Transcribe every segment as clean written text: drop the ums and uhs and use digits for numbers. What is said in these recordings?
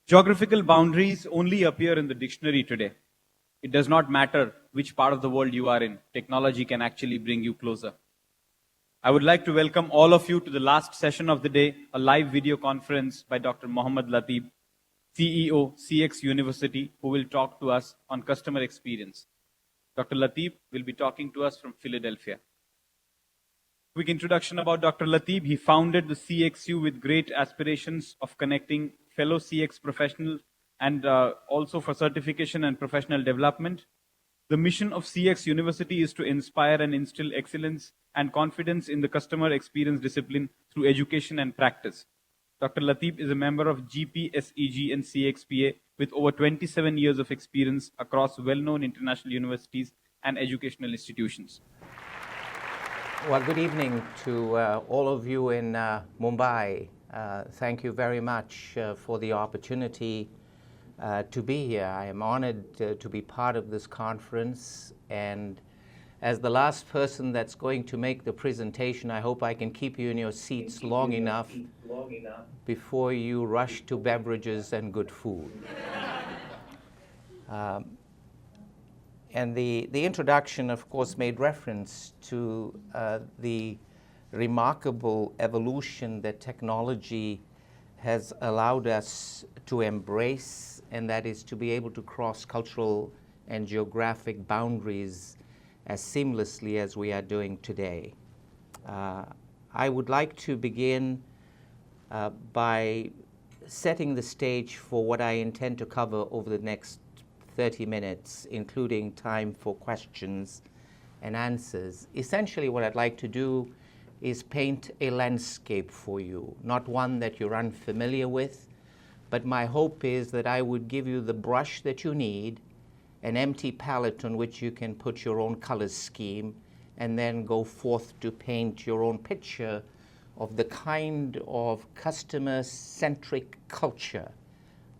Geographical boundaries only appear in the dictionary today. It does not matter which part of the world you are in. Technology can actually bring you closer. I would like to welcome all of you to the last session of the day, a live video conference by Dr. Mohamed Latib, CEO, CX University, who will talk to us on customer experience. Dr. Latib will be talking to us from Philadelphia. Quick introduction about Dr. Latib. He founded the CXU with great aspirations of connecting fellow CX professionals and also for certification and professional development. The mission of CX University is to inspire and instill excellence and confidence in the customer experience discipline through education and practice. Dr. Latib is a member of GPSEG and CXPA with over 27 years of experience across well-known international universities and educational institutions. Well, good evening to all of you in Mumbai. Thank you very much for the opportunity to be here. I am honored to be part of this conference, and as the last person that's going to make the presentation, I hope I can keep you in your seats long enough before you rush to beverages and good food. And the introduction, of course, made reference to the remarkable evolution that technology has allowed us to embrace, and that is to be able to cross cultural and geographic boundaries as seamlessly as we are doing today. I would like to begin by setting the stage for what I intend to cover over the next 30 minutes, including time for questions and answers. Essentially, what I'd like to do is paint a landscape for you, not one that you're unfamiliar with, but my hope is that I would give you the brush that you need, an empty palette on which you can put your own color scheme, and then go forth to paint your own picture of the kind of customer-centric culture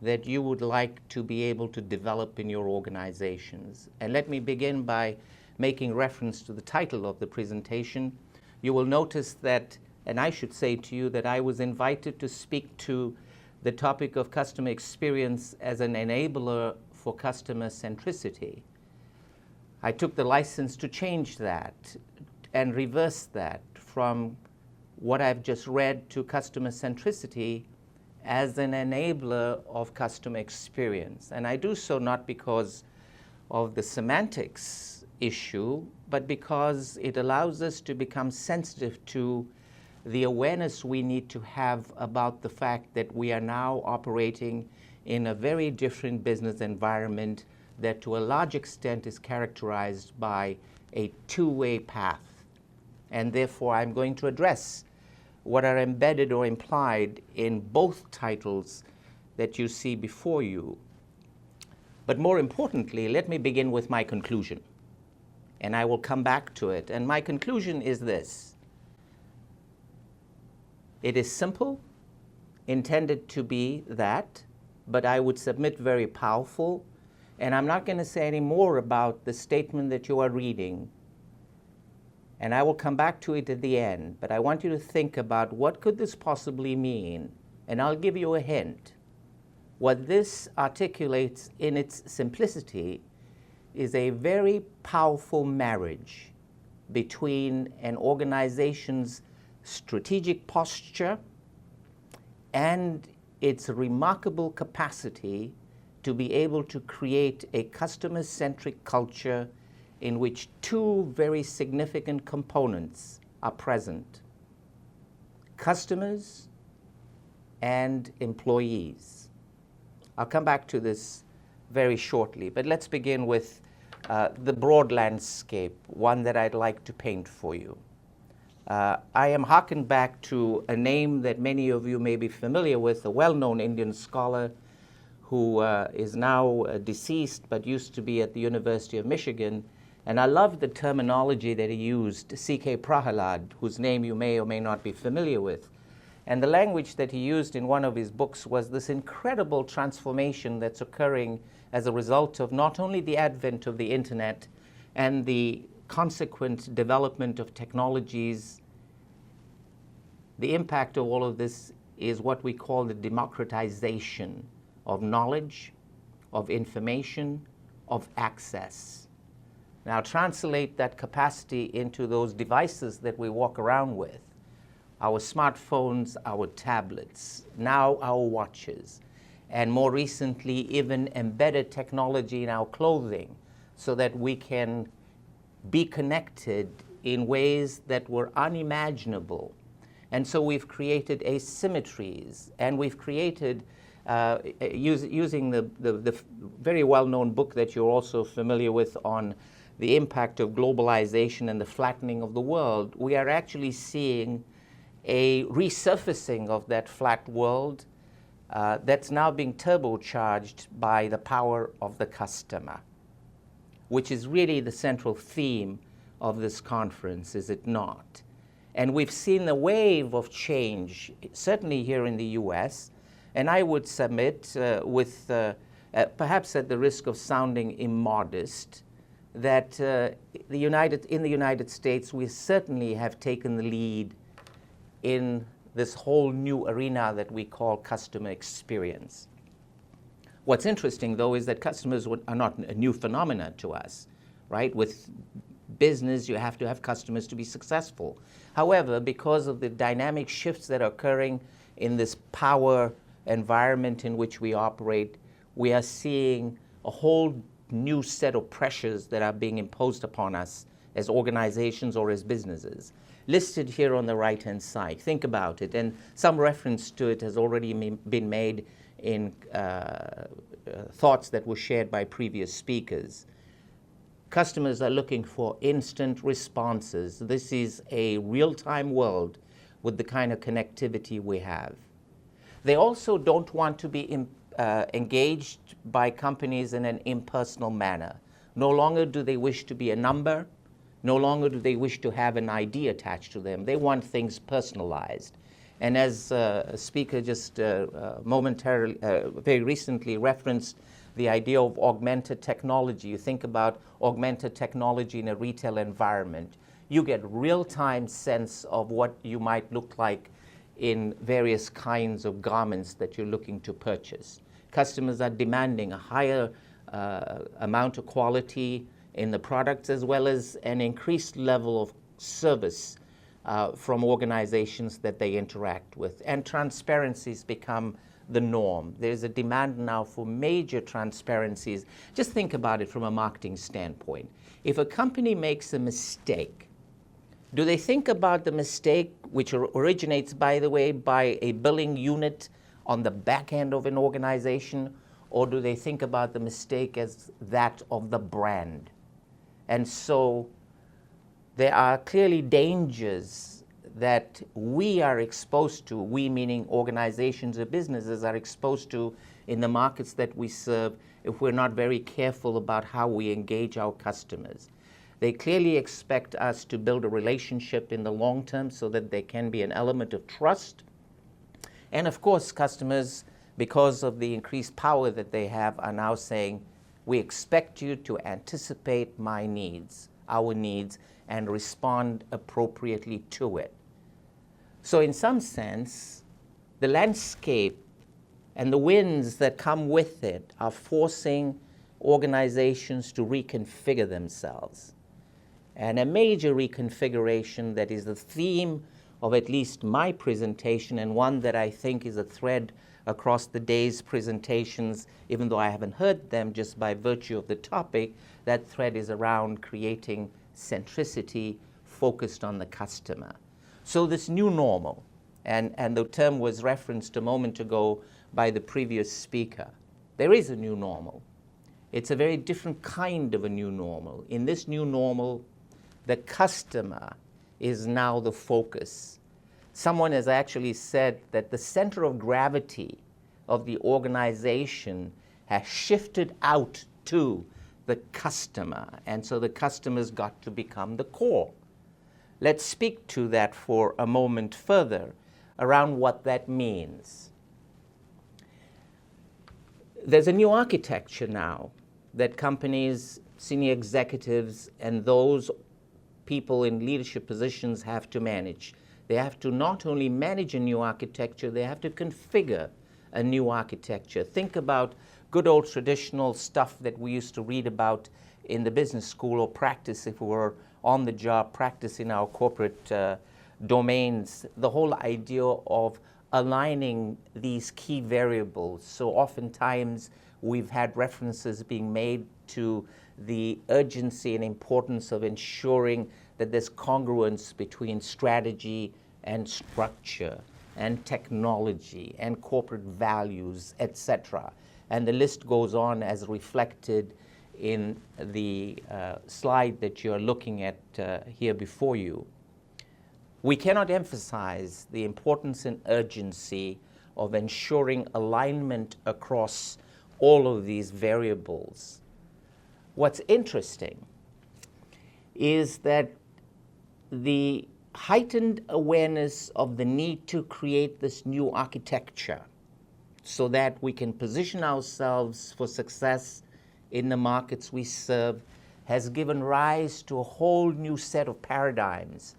that you would like to be able to develop in your organizations. And let me begin by making reference to the title of the presentation. You will notice that, and I should say to you, that I was invited to speak to the topic of customer experience as an enabler for customer centricity. I took the license to change that and reverse that from what I've just read to customer centricity as an enabler of customer experience. And I do so not because of the semantics issue, but because it allows us to become sensitive to the awareness we need to have about the fact that we are now operating in a very different business environment that to a large extent is characterized by a two-way path. And therefore, I'm going to address what are embedded or implied in both titles that you see before you. But more importantly, let me begin with my conclusion, and I will come back to it. And my conclusion is this: it is simple, intended to be that, but I would submit very powerful, and I'm not going to say any more about the statement that you are reading, and I will come back to it at the end, but I want you to think about what could this possibly mean, and I'll give you a hint. What this articulates in its simplicity is a very powerful marriage between an organization's strategic posture and its remarkable capacity to be able to create a customer-centric culture in which two very significant components are present: customers and employees. I'll come back to this very shortly, but let's begin with the broad landscape, one that I'd like to paint for you. I am harkened back to a name that many of you may be familiar with, a well-known Indian scholar who is now deceased but used to be at the University of Michigan. And I love the terminology that he used, C.K. Prahalad, whose name you may or may not be familiar with. And the language that he used in one of his books was this incredible transformation that's occurring as a result of not only the advent of the internet and the consequent development of technologies. The impact of all of this is what we call the democratization of knowledge, of information, of access. Now translate that capacity into those devices that we walk around with, our smartphones, our tablets, now our watches, and more recently even embedded technology in our clothing so that we can be connected in ways that were unimaginable. And so we've created asymmetries, and we've created, using the very well-known book that you're also familiar with on the impact of globalization and the flattening of the world, we are actually seeing a resurfacing of that flat world that's now being turbocharged by the power of the customer, which is really the central theme of this conference, is it not? And we've seen a wave of change, certainly here in the US, and I would submit, with perhaps at the risk of sounding immodest, that in the United States, we certainly have taken the lead in this whole new arena that we call customer experience. What's interesting, though, is that customers are not a new phenomenon to us, right? With business, you have to have customers to be successful. However, because of the dynamic shifts that are occurring in this power environment in which we operate, we are seeing a whole new set of pressures that are being imposed upon us as organizations or as businesses. Listed here on the right-hand side. Think about it, and some reference to it has already been made in thoughts that were shared by previous speakers. Customers are looking for instant responses. This is a real-time world with the kind of connectivity we have. They also don't want to be engaged by companies in an impersonal manner. No longer do they wish to be a number. No longer do they wish to have an ID attached to them. They want things personalized. And as a speaker just momentarily, very recently referenced the idea of augmented technology. You think about augmented technology in a retail environment. You get real-time sense of what you might look like in various kinds of garments that you're looking to purchase. Customers are demanding a higher amount of quality in the products, as well as an increased level of service from organizations that they interact with. And transparencies become the norm. There's a demand now for major transparencies. Just think about it from a marketing standpoint. If a company makes a mistake, do they think about the mistake, which originates, by the way, by a billing unit on the back end of an organization, or do they think about the mistake as that of the brand? And so there are clearly dangers that we are exposed to, we meaning organizations or businesses are exposed to in the markets that we serve if we're not very careful about how we engage our customers. They clearly expect us to build a relationship in the long term so that there can be an element of trust. And of course, customers, because of the increased power that they have, are now saying, we expect you to anticipate my needs, our needs, and respond appropriately to it. So in some sense, the landscape and the winds that come with it are forcing organizations to reconfigure themselves. And a major reconfiguration that is the theme of at least my presentation, and one that I think is a thread across the day's presentations, even though I haven't heard them just by virtue of the topic, that thread is around creating centricity focused on the customer. So this new normal, and the term was referenced a moment ago by the previous speaker, there is a new normal. It's a very different kind of a new normal. In this new normal, the customer is now the focus. Someone has actually said that the center of gravity of the organization has shifted out to the customer, and so the customer's got to become the core. Let's speak to that for a moment further around what that means. There's a new architecture now that companies, senior executives, and those people in leadership positions have to manage. They have to not only manage a new architecture, they have to configure a new architecture. Think about good old traditional stuff that we used to read about in the business school or practice if we were on the job, practice in our corporate domains. The whole idea of aligning these key variables. So oftentimes we've had references being made to the urgency and importance of ensuring that there's congruence between strategy and structure and technology and corporate values, etc. And the list goes on as reflected in the slide that you're looking at here before you. We cannot emphasize the importance and urgency of ensuring alignment across all of these variables. What's interesting is that the heightened awareness of the need to create this new architecture so that we can position ourselves for success in the markets we serve has given rise to a whole new set of paradigms,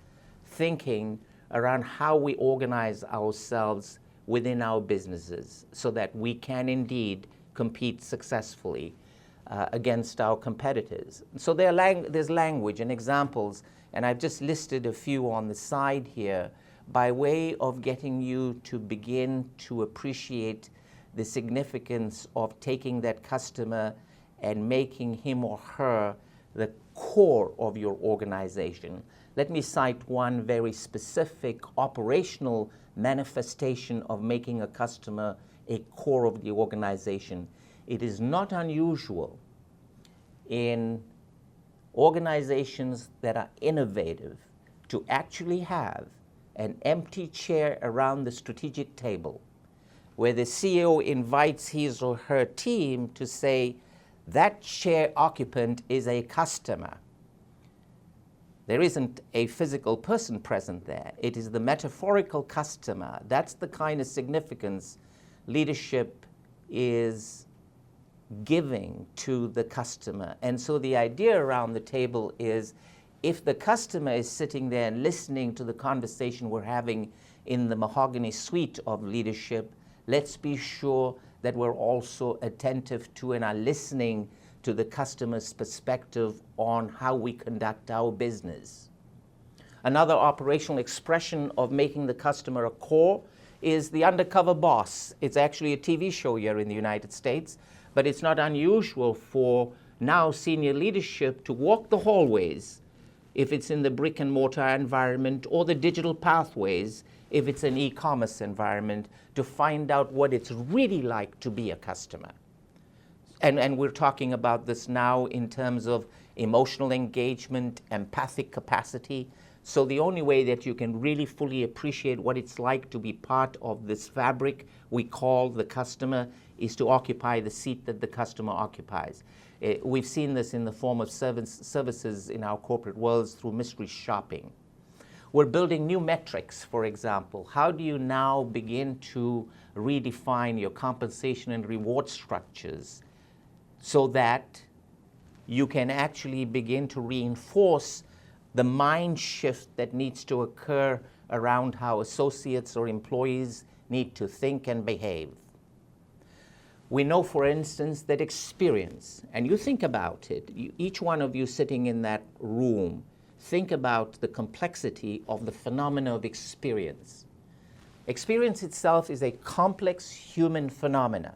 thinking around how we organize ourselves within our businesses so that we can indeed compete successfully against our competitors. So there's language and examples, and I've just listed a few on the side here by way of getting you to begin to appreciate the significance of taking that customer and making him or her the core of your organization. Let me cite one very specific operational manifestation of making a customer a core of the organization. It is not unusual in organizations that are innovative to actually have an empty chair around the strategic table where the CEO invites his or her team to say, that chair occupant is a customer. There isn't a physical person present there. It is the metaphorical customer. That's the kind of significance leadership is giving to the customer. And so the idea around the table is, if the customer is sitting there and listening to the conversation we're having in the mahogany suite of leadership, let's be sure that we're also attentive to and are listening to the customer's perspective on how we conduct our business. Another operational expression of making the customer a core is the undercover boss. It's actually a TV show here in the United States, but it's not unusual for now senior leadership to walk the hallways, if it's in the brick and mortar environment, or the digital pathways, if it's an e-commerce environment, to find out what it's really like to be a customer. And we're talking about this now in terms of emotional engagement, empathic capacity. So the only way that you can really fully appreciate what it's like to be part of this fabric we call the customer is to occupy the seat that the customer occupies. We've seen this in the form of services in our corporate worlds through mystery shopping. We're building new metrics, for example. How do you now begin to redefine your compensation and reward structures so that you can actually begin to reinforce the mind shift that needs to occur around how associates or employees need to think and behave? We know, for instance, that experience, and you think about it, each one of you sitting in that room, think about the complexity of the phenomena of experience. Experience itself is a complex human phenomena.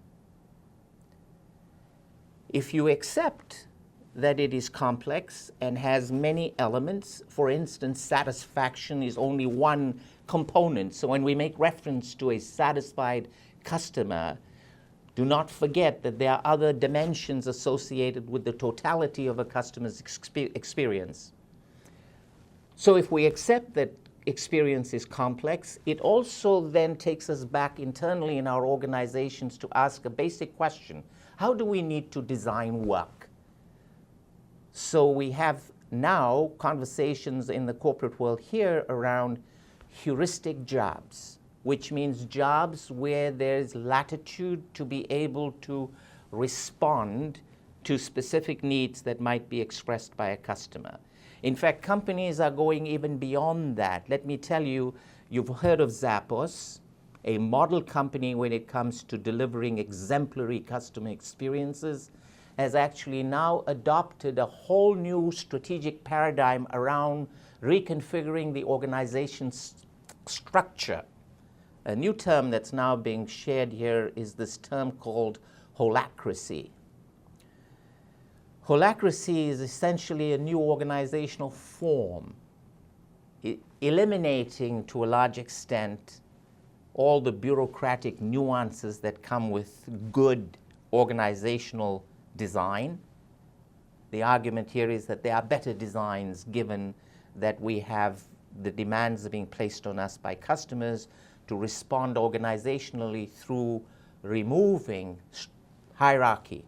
If you accept that it is complex and has many elements, for instance, satisfaction is only one component. So when we make reference to a satisfied customer, do not forget that there are other dimensions associated with the totality of a customer's experience. So if we accept that experience is complex, it also then takes us back internally in our organizations to ask a basic question. How do we need to design work? So we have now conversations in the corporate world here around heuristic jobs, which means jobs where there's latitude to be able to respond to specific needs that might be expressed by a customer. In fact, companies are going even beyond that. Let me tell you, you've heard of Zappos. a model company when it comes to delivering exemplary customer experiences, has actually now adopted a whole new strategic paradigm around reconfiguring the organization's structure. A new term that's now being shared here is this term called holacracy. Holacracy is essentially a new organizational form, eliminating to a large extent all the bureaucratic nuances that come with good organizational design. The argument here is that there are better designs given that we have the demands being placed on us by customers to respond organizationally through removing hierarchy,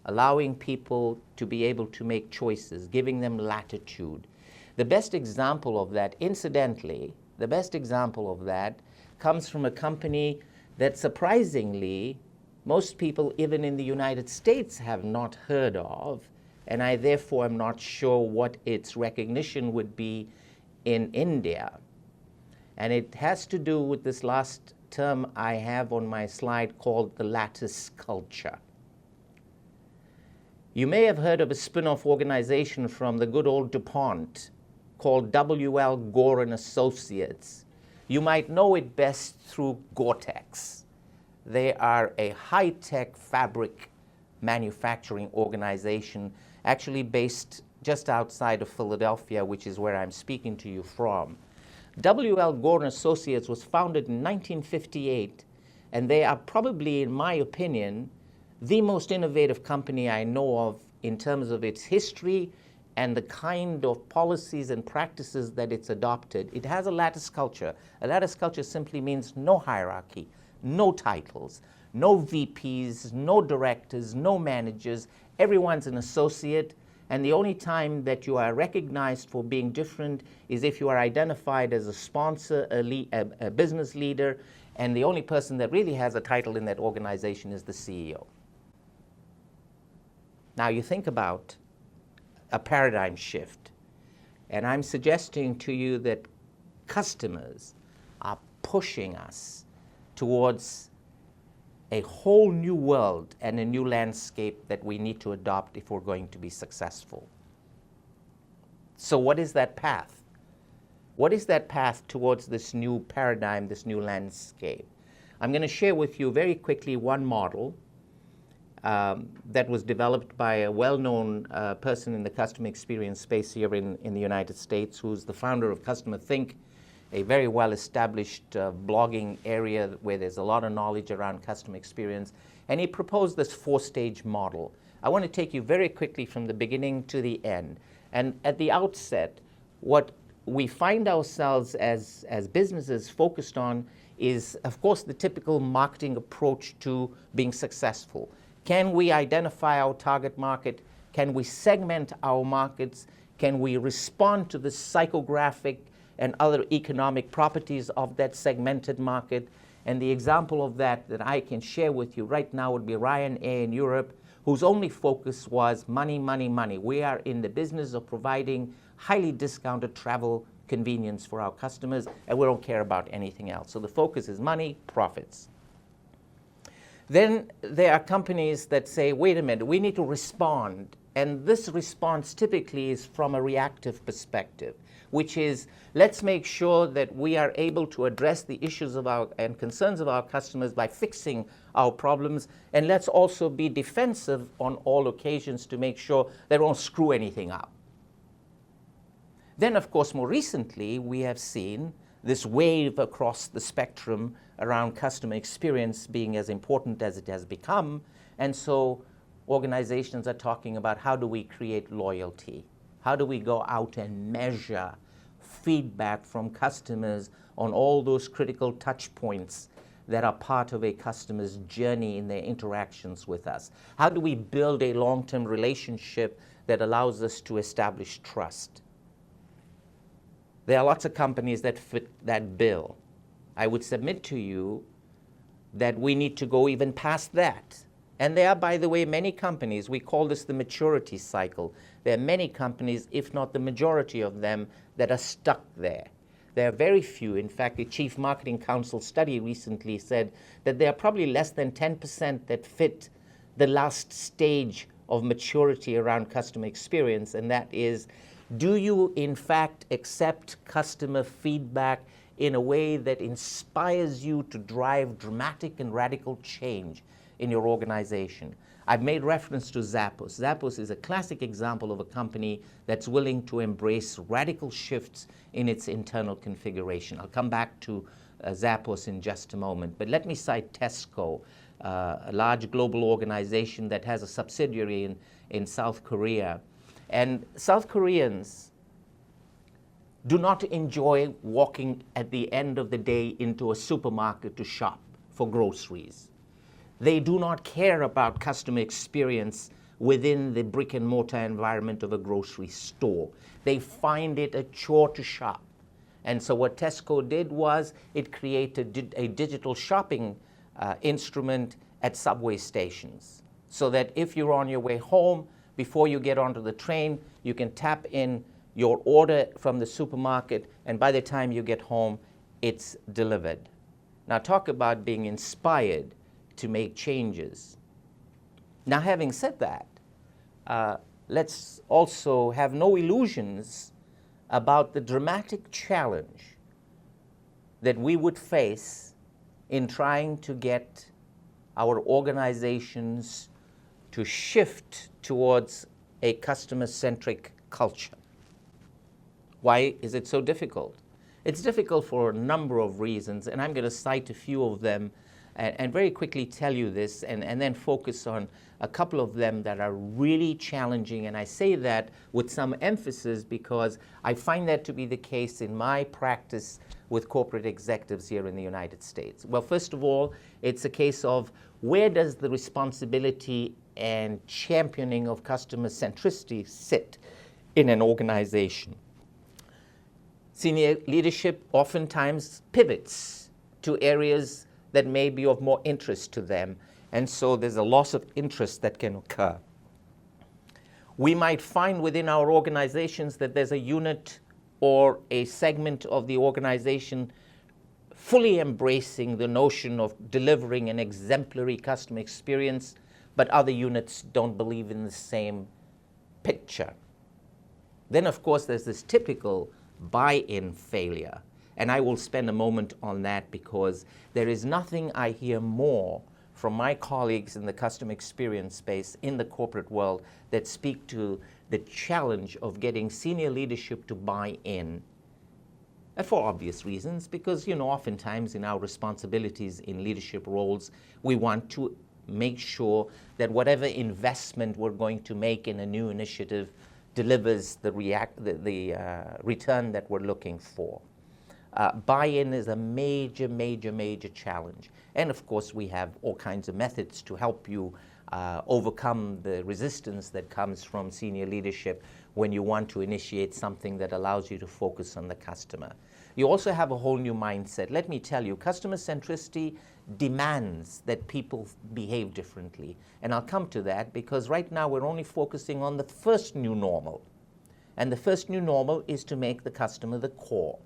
allowing people to be able to make choices, giving them latitude. The best example of that, incidentally, the best example of that comes from a company that surprisingly most people, even in the United States, have not heard of, and I therefore am not sure what its recognition would be in India. And it has to do with this last term I have on my slide called the lattice culture. You may have heard of a spin-off organization from the good old DuPont called W.L. Gore and Associates. You might know it best through Gore-Tex. They are a high-tech fabric manufacturing organization actually based just outside of Philadelphia, which is where I'm speaking to you from. W.L. Gore and Associates was founded in 1958, and they are probably, in my opinion, the most innovative company I know of in terms of its history and the kind of policies and practices that it's adopted. It has a lattice culture. A lattice culture simply means no hierarchy, no titles, no VPs, no directors, no managers. Everyone's an associate, and the only time that you are recognized for being different is if you are identified as a sponsor, a business leader, and the only person that really has a title in that organization is the CEO. Now you think about a paradigm shift, and I'm suggesting to you that customers are pushing us towards a whole new world and a new landscape that we need to adopt if we're going to be successful. So what is that path? What is that path towards this new paradigm, this new landscape? I'm going to share with you very quickly one model that was developed by a well-known person in the customer experience space here in the United States, who's the founder of Customer Think, a very well-established blogging area where there's a lot of knowledge around customer experience. And he proposed this four-stage model. I want to take you very quickly from the beginning to the end. And at the outset, what we find ourselves as businesses focused on is, of course, the typical marketing approach to being successful. Can we identify our target market? Can we segment our markets? Can we respond to the psychographic and other economic properties of that segmented market? And the example of that I can share with you right now would be Ryanair in Europe, whose only focus was money, money, money. We are in the business of providing highly discounted travel convenience for our customers, and we don't care about anything else. So the focus is money, profits. Then there are companies that say, wait a minute, we need to respond. And this response typically is from a reactive perspective, which is, let's make sure that we are able to address the issues of and concerns of our customers by fixing our problems, and let's also be defensive on all occasions to make sure they won't screw anything up. Then, of course, more recently, we have seen this wave across the spectrum around customer experience being as important as it has become, and so organizations are talking about how do we create loyalty? How do we go out and measure feedback from customers on all those critical touch points that are part of a customer's journey in their interactions with us? How do we build a long-term relationship that allows us to establish trust? There are lots of companies that fit that bill. I would submit to you that we need to go even past that. And there are, by the way, many companies, we call this the maturity cycle. There are many companies, if not the majority of them, that are stuck there. There are very few. In fact, the Chief Marketing Council study recently said that there are probably less than 10% that fit the last stage of maturity around customer experience, and that is, do you in fact accept customer feedback in a way that inspires you to drive dramatic and radical change in your organization? I've made reference to Zappos. Zappos is a classic example of a company that's willing to embrace radical shifts in its internal configuration. I'll come back to Zappos in just a moment, but let me cite Tesco, a large global organization that has a subsidiary in South Korea. And South Koreans do not enjoy walking at the end of the day into a supermarket to shop for groceries. They do not care about customer experience within the brick and mortar environment of a grocery store. They find it a chore to shop. And so what Tesco did was it created a digital shopping instrument at subway stations, so that if you're on your way home, before you get onto the train, you can tap in your order from the supermarket, and by the time you get home, it's delivered. Now talk about being inspired to make changes. Now, having said that, let's also have no illusions about the dramatic challenge that we would face in trying to get our organizations to shift towards a customer-centric culture. Why is it so difficult? It's difficult for a number of reasons, and I'm going to cite a few of them and very quickly tell you this, and then focus on a couple of them that are really challenging. And I say that with some emphasis because I find that to be the case in my practice with corporate executives here in the United States. Well, first of all, it's a case of where does the responsibility and championing of customer centricity sit in an organization? Senior leadership oftentimes pivots to areas that may be of more interest to them, and so there's a loss of interest that can occur. We might find within our organizations that there's a unit or a segment of the organization fully embracing the notion of delivering an exemplary customer experience, but other units don't believe in the same picture. Then, of course, there's this typical buy-in failure. And I will spend a moment on that because there is nothing I hear more from my colleagues in the customer experience space in the corporate world that speak to the challenge of getting senior leadership to buy in. And for obvious reasons, because, oftentimes in our responsibilities in leadership roles, we want to make sure that whatever investment we're going to make in a new initiative delivers the return that we're looking for. Buy-in is a major, major, major challenge. And of course, we have all kinds of methods to help you overcome the resistance that comes from senior leadership when you want to initiate something that allows you to focus on the customer. You also have a whole new mindset. Let me tell you, customer centricity demands that people behave differently. And I'll come to that because right now we're only focusing on the first new normal. And the first new normal is to make the customer the core.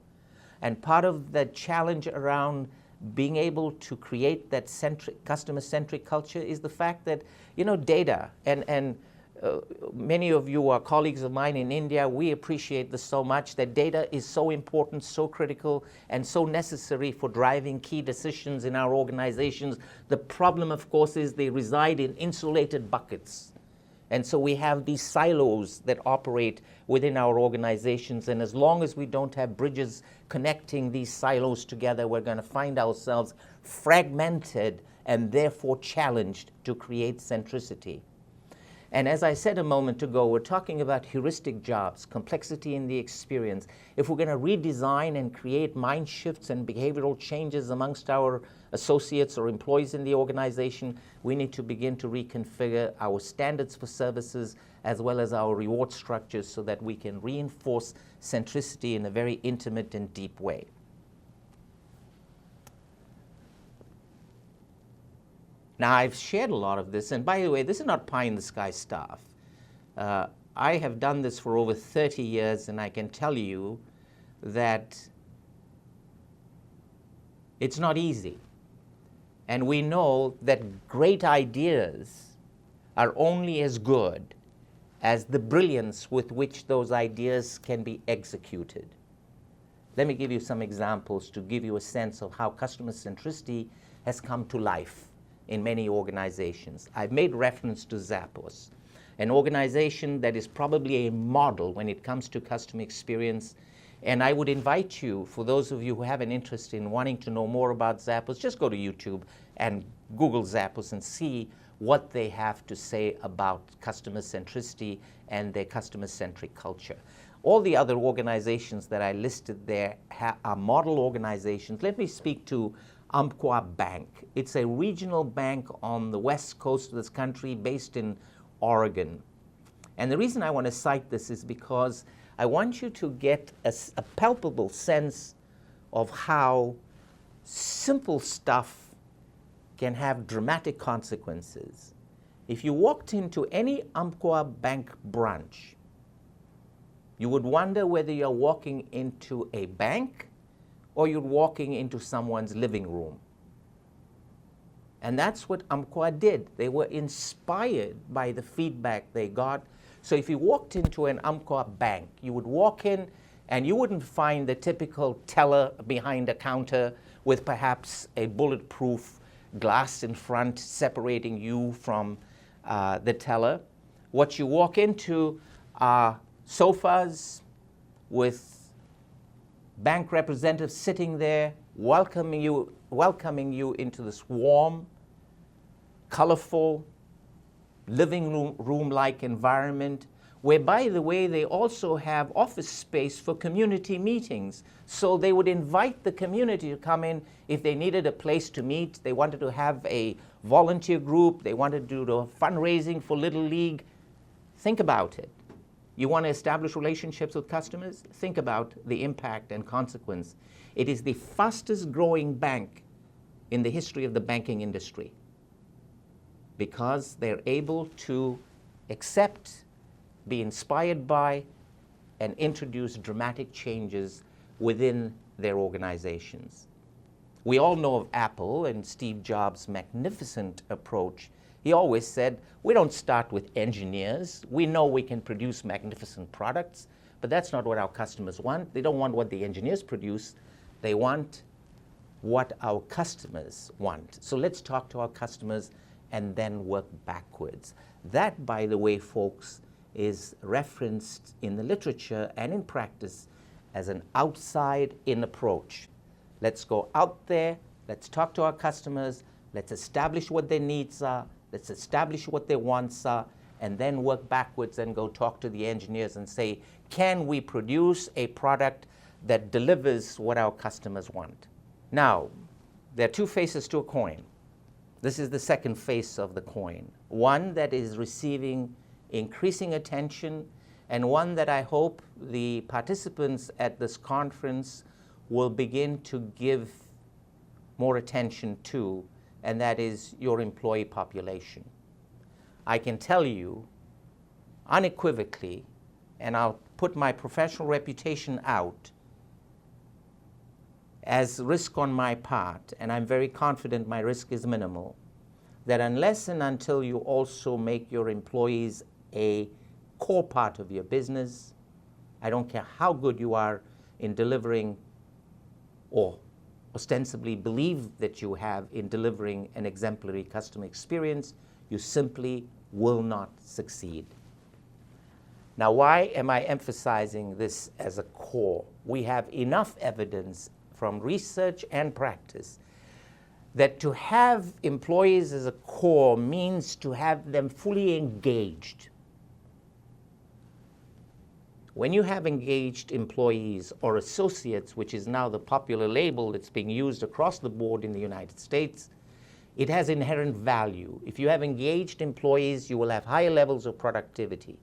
And part of the challenge around being able to create that customer-centric culture is the fact that, data, and many of you are colleagues of mine in India, we appreciate this so much, that data is so important, so critical, and so necessary for driving key decisions in our organizations. The problem, of course, is they reside in insulated buckets. And so we have these silos that operate within our organizations, and as long as we don't have bridges connecting these silos together, we're going to find ourselves fragmented and therefore challenged to create centricity. And as I said a moment ago, we're talking about heuristic jobs, complexity in the experience. If we're going to redesign and create mind shifts and behavioral changes amongst our associates or employees in the organization, we need to begin to reconfigure our standards for services as well as our reward structures so that we can reinforce centricity in a very intimate and deep way. Now, I've shared a lot of this, and by the way, this is not pie-in-the-sky stuff. I have done this for over 30 years, and I can tell you that It's not easy. And we know that great ideas are only as good as the brilliance with which those ideas can be executed. Let me give you some examples to give you a sense of how customer centricity has come to life in many organizations. I've made reference to Zappos, an organization that is probably a model when it comes to customer experience. And I would invite you, for those of you who have an interest in wanting to know more about Zappos, just go to YouTube and Google Zappos and see what they have to say about customer centricity and their customer-centric culture. All the other organizations that I listed there are model organizations. Let me speak to Umpqua Bank. It's a regional bank on the west coast of this country based in Oregon. And the reason I want to cite this is because I want you to get a palpable sense of how simple stuff can have dramatic consequences. If you walked into any Umpqua Bank branch, you would wonder whether you're walking into a bank or you're walking into someone's living room. And that's what Umpqua did. They were inspired by the feedback they got. So if you walked into an Umpqua bank, you would walk in and you wouldn't find the typical teller behind a counter with perhaps a bulletproof glass in front separating you from the teller. What you walk into are sofas with bank representatives sitting there welcoming you into this warm, colorful, living room-like environment, where, by the way, they also have office space for community meetings. So they would invite the community to come in if they needed a place to meet. They wanted to have a volunteer group. They wanted to do fundraising for Little League. Think about it. You want to establish relationships with customers? Think about the impact and consequence. It is the fastest growing bank in the history of the banking industry because they're able to accept, be inspired by, and introduce dramatic changes within their organizations. We all know of Apple and Steve Jobs' magnificent approach. He always said, we don't start with engineers. We know we can produce magnificent products, but that's not what our customers want. They don't want what the engineers produce. They want what our customers want. So let's talk to our customers and then work backwards. That, by the way, folks, is referenced in the literature and in practice as an outside-in approach. Let's go out there, let's talk to our customers, let's establish what their needs are, let's establish what their wants are, and then work backwards and go talk to the engineers and say, can we produce a product that delivers what our customers want? Now, there are two faces to a coin. This is the second face of the coin. One that is receiving increasing attention, and one that I hope the participants at this conference will begin to give more attention to, and that is your employee population. I can tell you unequivocally, and I'll put my professional reputation out as risk on my part, and I'm very confident my risk is minimal, that unless and until you also make your employees a core part of your business, I don't care how good you are in delivering or ostensibly believe that you have in delivering an exemplary customer experience, you simply will not succeed. Now, why am I emphasizing this as a core? We have enough evidence from research and practice that to have employees as a core means to have them fully engaged. When you have engaged employees or associates, which is now the popular label that's being used across the board in the United States, it has inherent value. If you have engaged employees, you will have higher levels of productivity.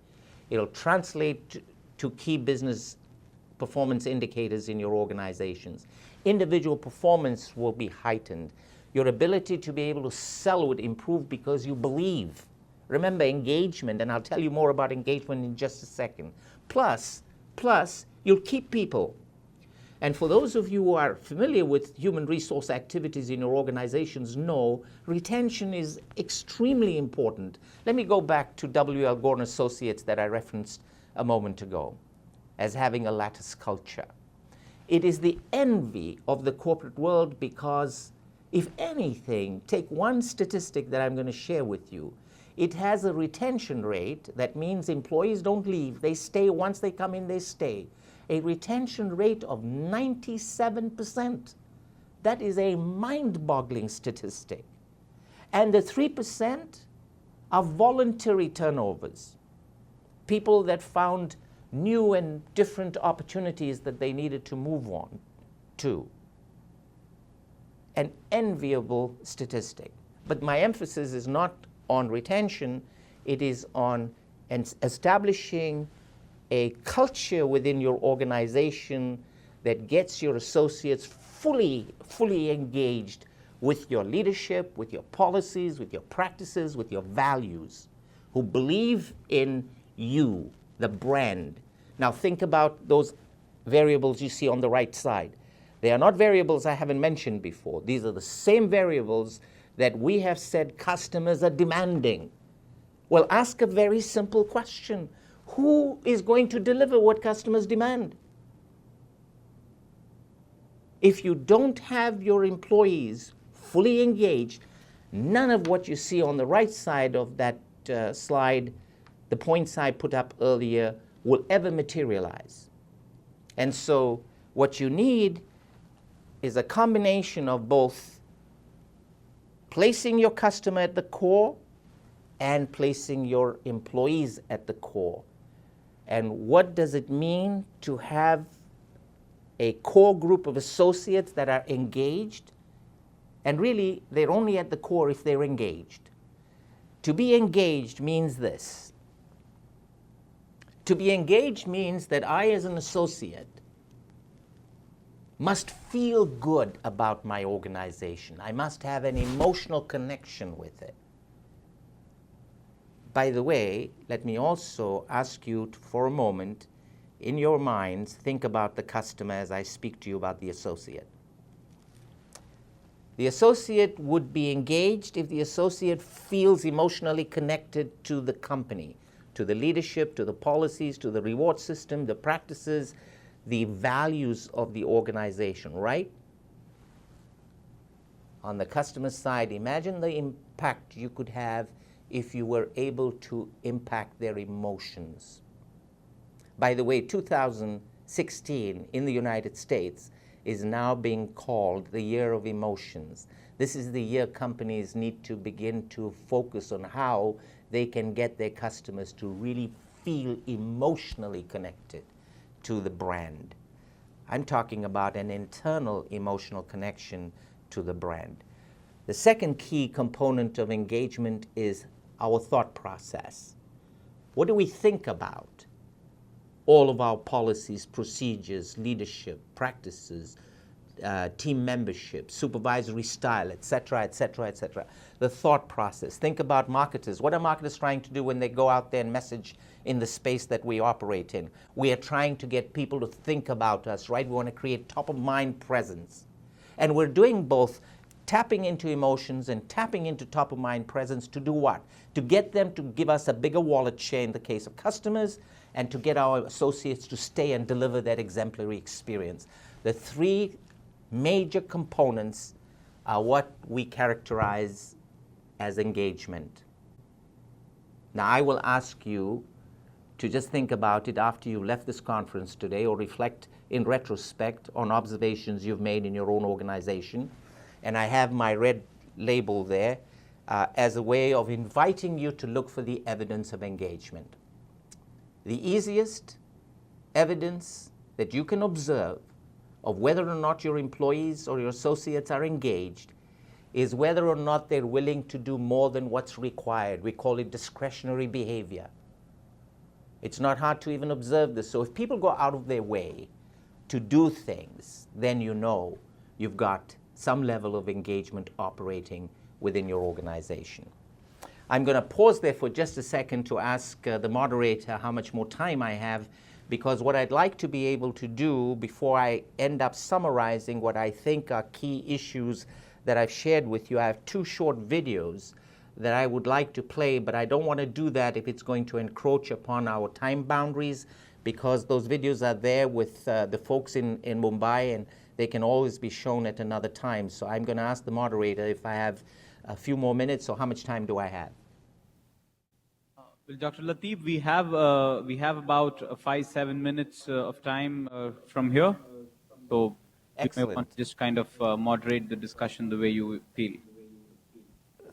It'll translate to key business performance indicators in your organizations. Individual performance will be heightened. Your ability to be able to sell would improve because you believe. Remember, engagement, and I'll tell you more about engagement in just a second. Plus, you'll keep people. And for those of you who are familiar with human resource activities in your organizations know retention is extremely important. Let me go back to W.L. Gore and Associates that I referenced a moment ago as having a lattice culture. It is the envy of the corporate world because, if anything, take one statistic that I'm going to share with you. It has a retention rate that means employees don't leave. They stay. Once they come in, they stay. A retention rate of 97%. That is a mind-boggling statistic. And the 3% are voluntary turnovers. People that found new and different opportunities that they needed to move on to. An enviable statistic. But my emphasis is not on retention, it is on establishing a culture within your organization that gets your associates fully engaged with your leadership, with your policies, with your practices, with your values, who believe in you, the brand. Now think about those variables you see on the right side. They are not variables I haven't mentioned before. These are the same variables that we have said customers are demanding. Well, ask a very simple question. Who is going to deliver what customers demand? If you don't have your employees fully engaged, none of what you see on the right side of that slide, the points I put up earlier, will ever materialize. And so what you need is a combination of both placing your customer at the core and placing your employees at the core. And what does it mean to have a core group of associates that are engaged? And really, they're only at the core if they're engaged. To be engaged means this. To be engaged means that I, as an associate, must feel good about my organization. I must have an emotional connection with it. By the way, let me also ask you to, for a moment, in your minds, think about the customer as I speak to you about the associate. The associate would be engaged if the associate feels emotionally connected to the company, to the leadership, to the policies, to the reward system, the practices, the values of the organization, right? On the customer side, imagine the impact you could have if you were able to impact their emotions. By the way, 2016 in the United States is now being called the year of emotions. This is the year companies need to begin to focus on how they can get their customers to really feel emotionally connected to the brand. I'm talking about an internal emotional connection to the brand. The second key component of engagement is our thought process. What do we think about? All of our policies, procedures, leadership, practices, team membership, supervisory style, etc., etc., etc. The thought process. Think about marketers. What are marketers trying to do when they go out there and message in the space that we operate in? We are trying to get people to think about us, right? We want to create top-of-mind presence. And we're doing both, tapping into emotions and tapping into top-of-mind presence to do what? To get them to give us a bigger wallet share in the case of customers, and to get our associates to stay and deliver that exemplary experience. The three major components are what we characterize as engagement. Now, I will ask you to just think about it after you left this conference today, or reflect in retrospect on observations you've made in your own organization. And I have my red label there as a way of inviting you to look for the evidence of engagement. The easiest evidence that you can observe of whether or not your employees or your associates are engaged is whether or not they're willing to do more than what's required. We call it discretionary behavior. It's not hard to even observe this. So if people go out of their way to do things, then you know you've got some level of engagement operating within your organization. I'm going to pause there for just a second to ask the moderator how much more time I have, because what I'd like to be able to do before I end up summarizing what I think are key issues that I've shared with you, I have 2 short videos that I would like to play, but I don't want to do that if it's going to encroach upon our time boundaries, because those videos are there with the folks in Mumbai, and they can always be shown at another time. So I'm going to ask the moderator if I have a few more minutes, or how much time do I have? Well, Dr. Latib, we have about 5-7 minutes of time from here. So you may want to just kind of moderate the discussion the way you feel.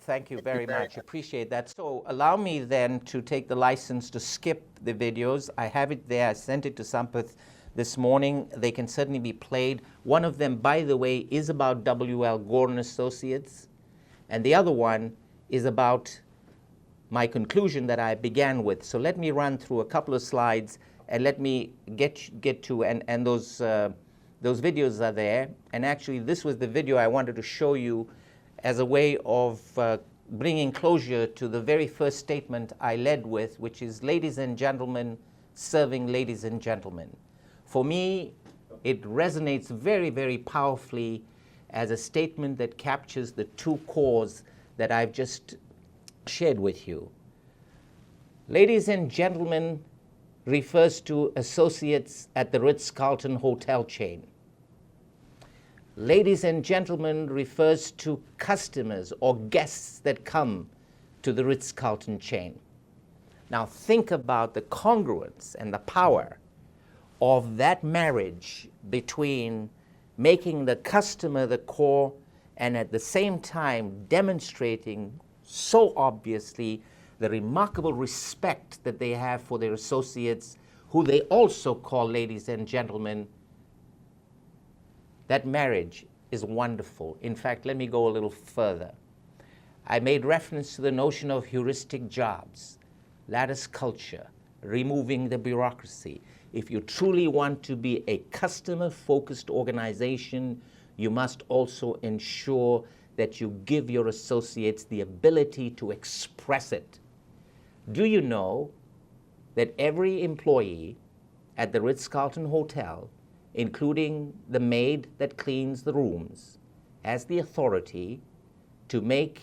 Thank you very much. Appreciate that. So allow me then to take the license to skip the videos. I have it there. I sent it to Sampath this morning. They can certainly be played. One of them, by the way, is about W.L. Gore and Associates, and the other one is about my conclusion that I began with. So let me run through a couple of slides, and let me get to, and those videos are there. And actually, this was the video I wanted to show you as a way of bringing closure to the very first statement I led with, which is ladies and gentlemen serving ladies and gentlemen. For me, it resonates very, very powerfully as a statement that captures the 2 cores that I've just shared with you. Ladies and gentlemen refers to associates at the Ritz-Carlton hotel chain. Ladies and gentlemen refers to customers or guests that come to the Ritz-Carlton chain. Now think about the congruence and the power of that marriage between making the customer the core and at the same time demonstrating so obviously the remarkable respect that they have for their associates, who they also call ladies and gentlemen. That marriage is wonderful. In fact, let me go a little further. I made reference to the notion of heuristic jobs, lattice culture, removing the bureaucracy. If you truly want to be a customer-focused organization, you must also ensure that you give your associates the ability to express it. Do you know that every employee at the Ritz-Carlton Hotel, including the maid that cleans the rooms, has the authority to make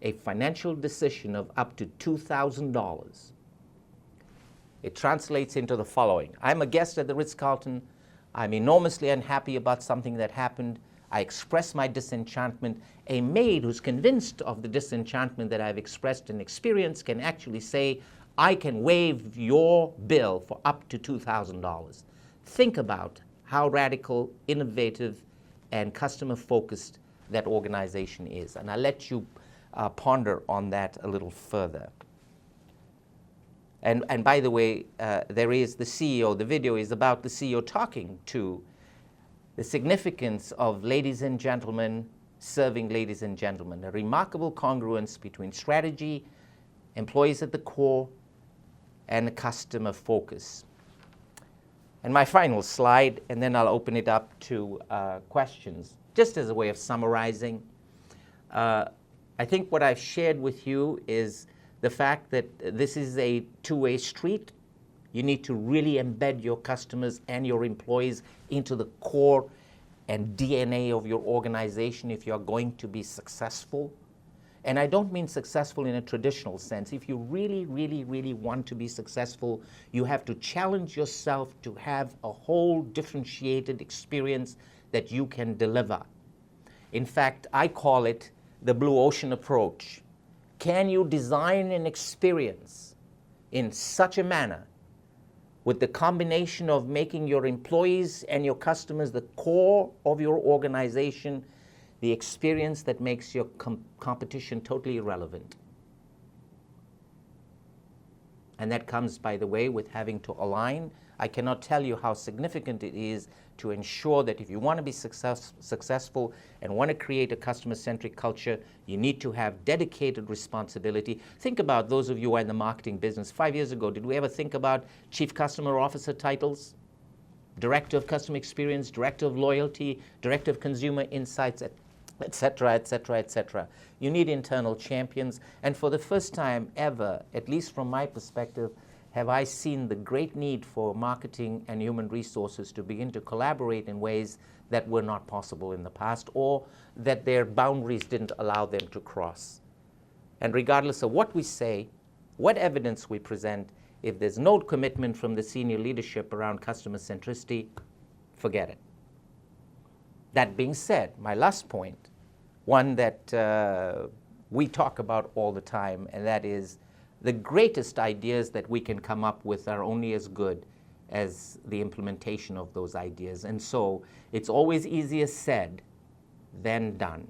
a financial decision of up to $2,000? It translates into the following. I'm a guest at the Ritz-Carlton. I'm enormously unhappy about something that happened. I express my disenchantment. A maid who's convinced of the disenchantment that I've expressed and experienced can actually say, I can waive your bill for up to $2,000. Think about how radical, innovative, and customer-focused that organization is. And I'll let you ponder on that a little further. And by the way, there is the CEO. The video is about the CEO talking to the significance of ladies and gentlemen serving ladies and gentlemen. A remarkable congruence between strategy, employees at the core, and the customer focus. And my final slide, and then I'll open it up to questions. Just as a way of summarizing, I think what I've shared with you is the fact that this is a two-way street. You need to really embed your customers and your employees into the core and DNA of your organization if you're going to be successful. And I don't mean successful in a traditional sense. If you really, really, really want to be successful, you have to challenge yourself to have a whole differentiated experience that you can deliver. In fact, I call it the blue ocean approach. Can you design an experience in such a manner with the combination of making your employees and your customers the core of your organization, the experience that makes your competition totally irrelevant? And that comes, by the way, with having to align. I cannot tell you how significant it is to ensure that if you want to be successful and want to create a customer-centric culture, you need to have dedicated responsibility. Think about those of you who are in the marketing business. 5 years ago, did we ever think about Chief Customer Officer titles? Director of Customer Experience, Director of Loyalty, Director of Consumer Insights, etc., etc., etc. You need internal champions. And for the first time ever, at least from my perspective, have I seen the great need for marketing and human resources to begin to collaborate in ways that were not possible in the past, or that their boundaries didn't allow them to cross. And regardless of what we say, what evidence we present, if there's no commitment from the senior leadership around customer centricity, forget it. That being said, my last point, one that we talk about all the time, and that is the greatest ideas that we can come up with are only as good as the implementation of those ideas. And so it's always easier said than done.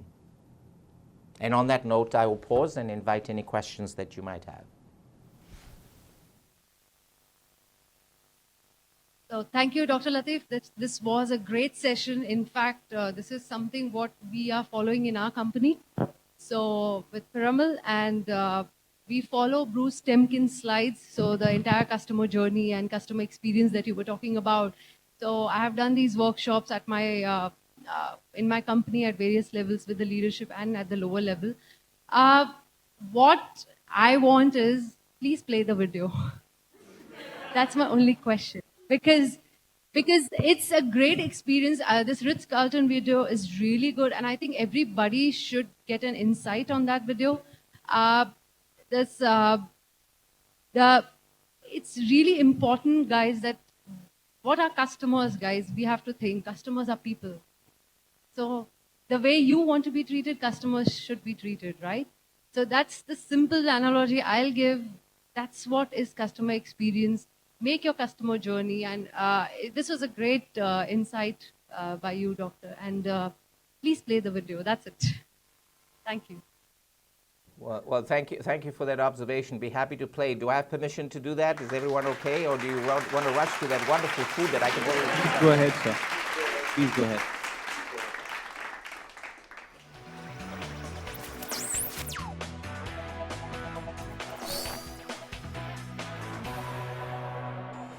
And on that note, I will pause and invite any questions that you might have. So thank you, Dr. Latib. This was a great session. In fact, this is something what we are following in our company. So with Piramal, and we follow Bruce Temkin's slides, so the entire customer journey and customer experience that you were talking about. So I have done these workshops at my in my company at various levels with the leadership and at the lower level. What I want is, please play the video. That's my only question. Because it's a great experience. This Ritz-Carlton video is really good, and I think everybody should get an insight on that video. It's really important, guys, that what are customers, guys? We have to think customers are people. So the way you want to be treated, customers should be treated, right? So that's the simple analogy I'll give. That's what is customer experience. Make your customer journey. And this was a great insight by you, Doctor. And please play the video. That's it. Thank you. Well, thank you for that observation. Be happy to play. Do I have permission to do that? Is everyone okay? Or do you want to rush to that wonderful food that I can already eat? Go ahead, sir. Please go ahead.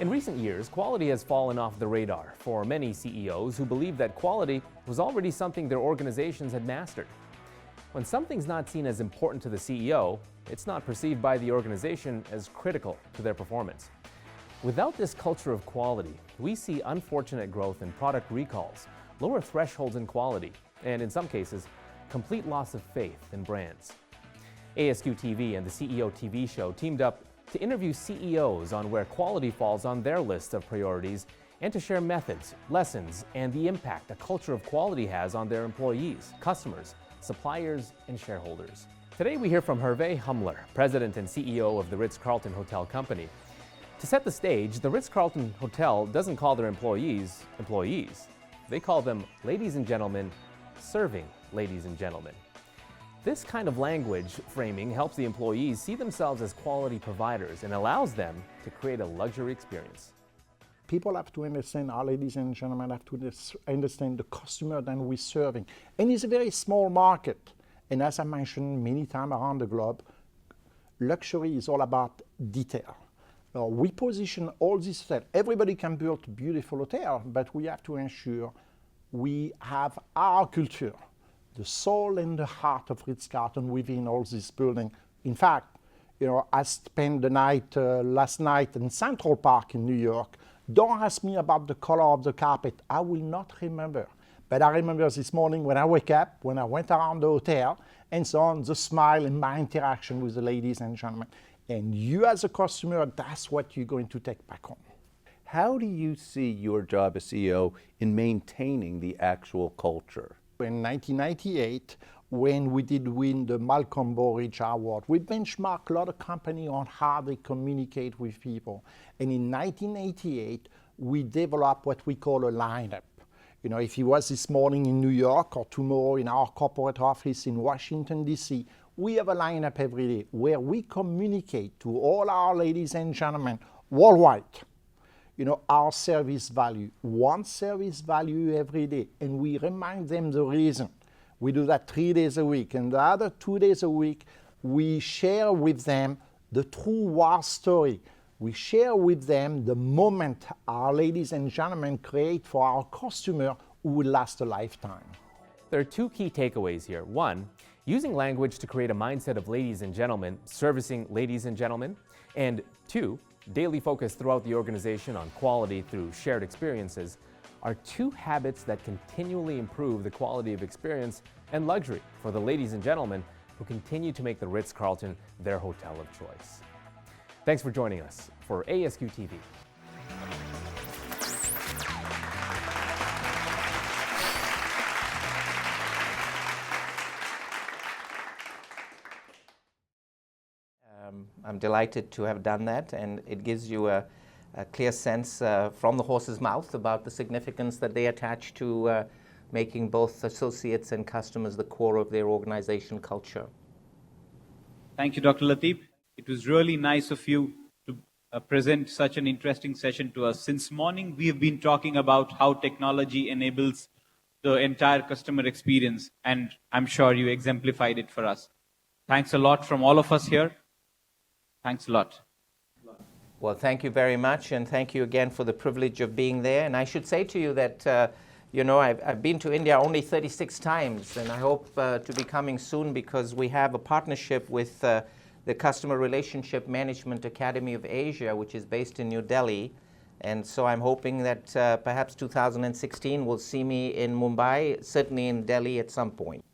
In recent years, quality has fallen off the radar for many CEOs who believe that quality was already something their organizations had mastered. When something's not seen as important to the CEO, it's not perceived by the organization as critical to their performance. Without this culture of quality, we see unfortunate growth in product recalls, lower thresholds in quality, and in some cases, complete loss of faith in brands. ASQ TV and the CEO TV show teamed up to interview CEOs on where quality falls on their list of priorities and to share methods, lessons, and the impact a culture of quality has on their employees, customers, suppliers, and shareholders. Today we hear from Hervé Hummler, President and CEO of the Ritz-Carlton Hotel Company. To set the stage, the Ritz-Carlton Hotel doesn't call their employees employees. They call them ladies and gentlemen, serving ladies and gentlemen. This kind of language framing helps the employees see themselves as quality providers and allows them to create a luxury experience. People have to understand, our ladies and gentlemen have to understand the customer that we're serving. And it's a very small market. And as I mentioned many times around the globe, luxury is all about detail. Now, we position all this hotels. Everybody can build a beautiful hotel, but we have to ensure we have our culture, the soul and the heart of Ritz-Carlton within all this building. In fact, I spent the night last night in Central Park in New York. Don't ask me about the color of the carpet. I will not remember. But I remember this morning when I wake up, when I went around the hotel, and so on, the smile and my interaction with the ladies and gentlemen. And you as a customer, that's what you're going to take back home. How do you see your job as CEO in maintaining the actual culture? In 1998, when we did win the Malcolm Baldrige Award, we benchmarked a lot of companies on how they communicate with people. And in 1988, we developed what we call a lineup. If you was this morning in New York or tomorrow in our corporate office in Washington, D.C., we have a lineup every day where we communicate to all our ladies and gentlemen worldwide, our service value, one service value every day, and we remind them the reason. We do that 3 days a week, and the other 2 days a week, we share with them the true war story. We share with them the moment our ladies and gentlemen create for our customer who will last a lifetime. There are two key takeaways here. One using language to create a mindset of ladies and gentlemen, servicing ladies and gentlemen, and 2, daily focus throughout the organization on quality through shared experiences are 2 habits that continually improve the quality of experience and luxury for the ladies and gentlemen who continue to make the Ritz-Carlton their hotel of choice. Thanks for joining us for ASQ TV. I'm delighted to have done that, and it gives you a clear sense from the horse's mouth about the significance that they attach to making both associates and customers the core of their organization culture. Thank you, Dr. Latib. It was really nice of you to present such an interesting session to us. Since morning, we have been talking about how technology enables the entire customer experience, and I'm sure you exemplified it for us. Thanks a lot from all of us here. Thanks a lot. Well, thank you very much, and thank you again for the privilege of being there. And I should say to you that, I've been to India only 36 times, and I hope to be coming soon because we have a partnership with the Customer Relationship Management Academy of Asia, which is based in New Delhi. And so I'm hoping that perhaps 2016 will see me in Mumbai, certainly in Delhi at some point.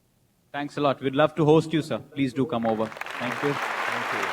Thanks a lot. We'd love to host you, sir. Please do come over. Thank you. Thank you.